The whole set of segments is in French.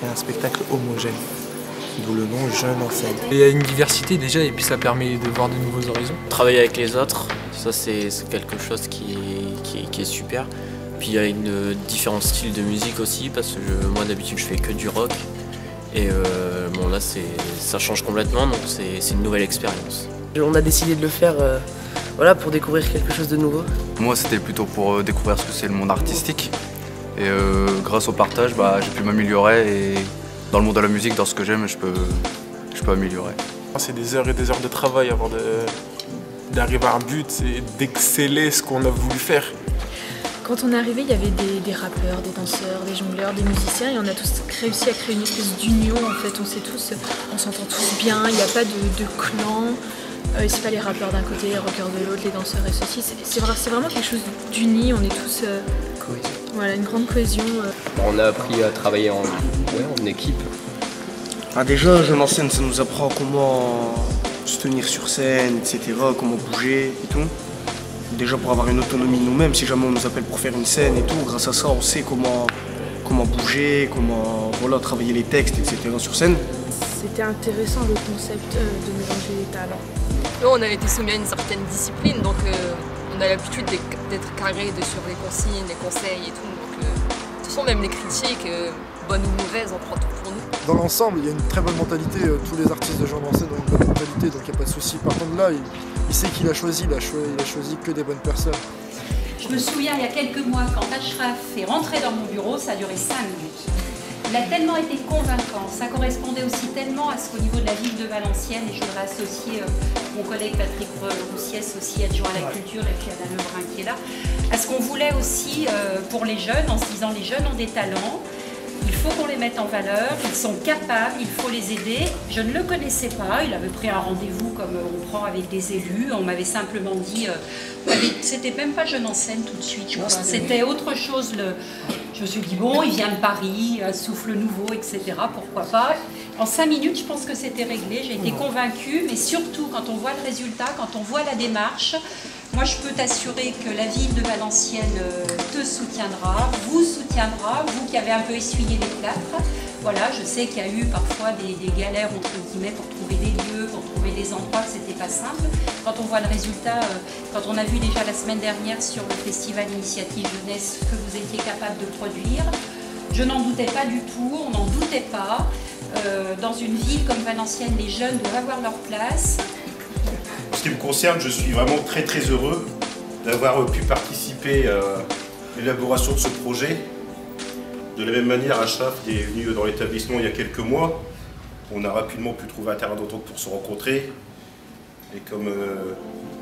créer un spectacle homogène. D'où le nom Jeune en scène. Il y a une diversité déjà et puis ça permet de voir de nouveaux horizons. Travailler avec les autres, ça c'est quelque chose qui est super. Puis il y a différents styles de musique aussi parce que moi d'habitude je fais que du rock. Et bon là ça change complètement donc c'est une nouvelle expérience. On a décidé de le faire voilà, pour découvrir quelque chose de nouveau. Moi c'était plutôt pour découvrir ce que c'est le monde artistique. Et grâce au partage j'ai pu m'améliorer et dans le monde de la musique, dans ce que j'aime, je peux améliorer. C'est des heures et des heures de travail avant d'arriver à un but, c'est d'exceller ce qu'on a voulu faire. Quand on est arrivé, il y avait des rappeurs, des danseurs, des jongleurs, des musiciens et on a tous réussi à créer une espèce d'union en fait. On s'entend tous bien, il n'y a pas de clan. C'est pas les rappeurs d'un côté, les rockers de l'autre, les danseurs et ceci. C'est vraiment quelque chose d'uni, on est tous... Voilà, une grande cohésion. On a appris à travailler en équipe. Déjà, Jeune en scène, ça nous apprend comment se tenir sur scène, etc., comment bouger et tout. Déjà pour avoir une autonomie nous-mêmes, si jamais on nous appelle pour faire une scène et tout, grâce à ça, on sait comment bouger, comment travailler les textes, etc. sur scène. C'était intéressant le concept de mélanger les talents. Nous, on a été soumis à une certaine discipline, donc on a l'habitude d'être carré sur les consignes, les conseils et tout. Donc, de toute façon, même les critiques, bonnes ou mauvaises, on prend tout pour nous. Dans l'ensemble, il y a une très bonne mentalité. Tous les artistes de Jeune en scène ont une bonne mentalité, donc il n'y a pas de souci. Par contre, là, il sait qu'il a choisi, il a choisi que des bonnes personnes. Je me souviens, il y a quelques mois, quand Ashraf est rentré dans mon bureau, ça a duré 5 minutes. Il a tellement été convaincant, ça correspondait aussi tellement à ce qu'au niveau de la ville de Valenciennes, et je voudrais associer mon collègue Patrick Roussiès, aussi adjoint à la culture, et puis Alain Lebrun qui est là, à ce qu'on voulait aussi pour les jeunes, en se disant les jeunes ont des talents, il faut qu'on les mette en valeur, ils sont capables, il faut les aider. Je ne le connaissais pas, il avait pris un rendez-vous comme on prend avec des élus, on m'avait simplement dit, c'était même pas Jeune en scène tout de suite, je crois, c'était autre chose. Je me suis dit, bon, il vient de Paris, un souffle nouveau, etc., pourquoi pas. En 5 minutes, je pense que c'était réglé, j'ai été convaincue, mais surtout quand on voit le résultat, quand on voit la démarche, moi je peux t'assurer que la ville de Valenciennes te soutiendra, vous soutiendra, vous qui avez un peu essuyé les plâtres. Voilà, je sais qu'il y a eu parfois des galères entre guillemets pour trouver des lieux, pour trouver des endroits, que c'était pas simple. Quand on voit le résultat, quand on a vu déjà la semaine dernière sur le festival Initiative Jeunesse ce que vous étiez capable de produire, je n'en doutais pas du tout, on n'en doutait pas. Dans une ville comme Valenciennes, les jeunes doivent avoir leur place. En ce qui me concerne, je suis vraiment très heureux d'avoir pu participer à l'élaboration de ce projet. De la même manière, Ashraf est venu dans l'établissement il y a quelques mois. On a rapidement pu trouver un terrain d'entente pour se rencontrer. Et comme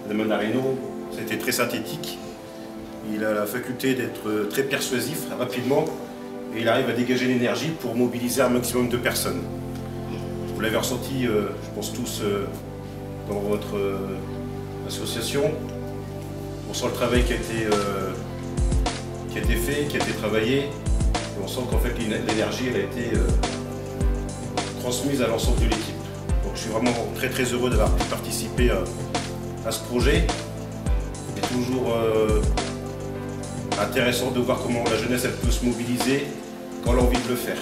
Mme Manarino, c'était très synthétique. Il a la faculté d'être très persuasif rapidement et il arrive à dégager l'énergie pour mobiliser un maximum de personnes. Vous l'avez ressenti, je pense tous, dans votre association. On sent le travail qui a été fait, qui a été travaillé. Et on sent qu'en fait l'énergie elle a été transmise à l'ensemble de l'équipe. Donc je suis vraiment très heureux d'avoir pu participer à ce projet. C'est toujours intéressant de voir comment la jeunesse elle peut se mobiliser quand elle a envie de le faire.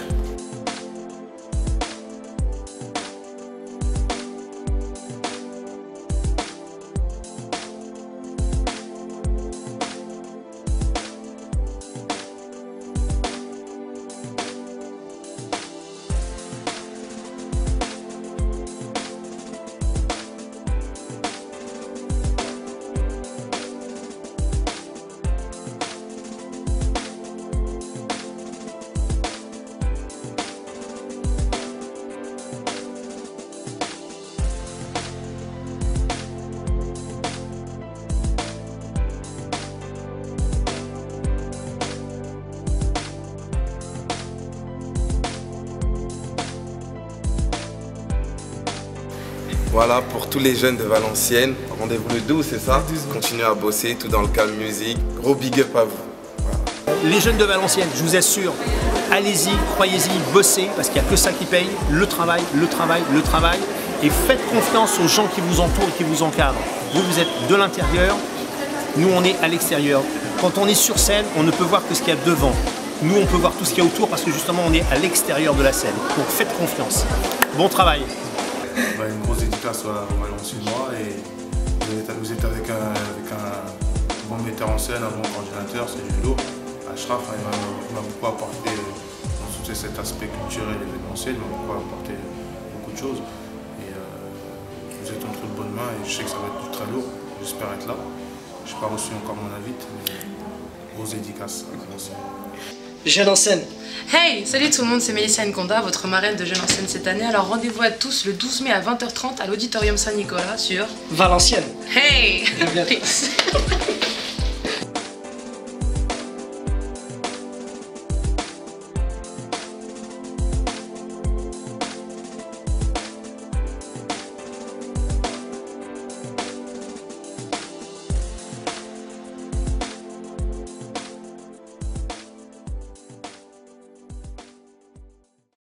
Voilà, pour tous les jeunes de Valenciennes, rendez-vous le 12, c'est ça? Continuez à bosser, tout dans le calme musique. Gros big up à vous. Voilà. Les jeunes de Valenciennes, je vous assure, allez-y, croyez-y, bossez, parce qu'il n'y a que ça qui paye, le travail, le travail, le travail. Et faites confiance aux gens qui vous entourent et qui vous encadrent. Vous, vous êtes de l'intérieur, nous on est à l'extérieur. Quand on est sur scène, on ne peut voir que ce qu'il y a devant. Nous, on peut voir tout ce qu'il y a autour parce que justement, on est à l'extérieur de la scène. Donc faites confiance. Bon travail. Une grosse dédicace à Valenciennois et vous êtes avec un bon metteur en scène, un bon coordinateur, c'est du lourd. Ashraf, il m'a beaucoup apporté dans tout cet aspect culturel et événementiel, il m'a beaucoup apporté beaucoup de choses. Et vous êtes entre de bonnes mains et je sais que ça va être du très lourd. J'espère être là. Je n'ai pas reçu encore mon invite, mais grosse dédicace à Valenciennois. Jeune en scène. Hey, salut tout le monde, c'est Mélissa Nkonda, votre marraine de Jeune en scène cette année. Alors rendez-vous à tous le 12 mai à 20h30 à l'Auditorium Saint-Nicolas sur Valenciennes. Hey. Peace.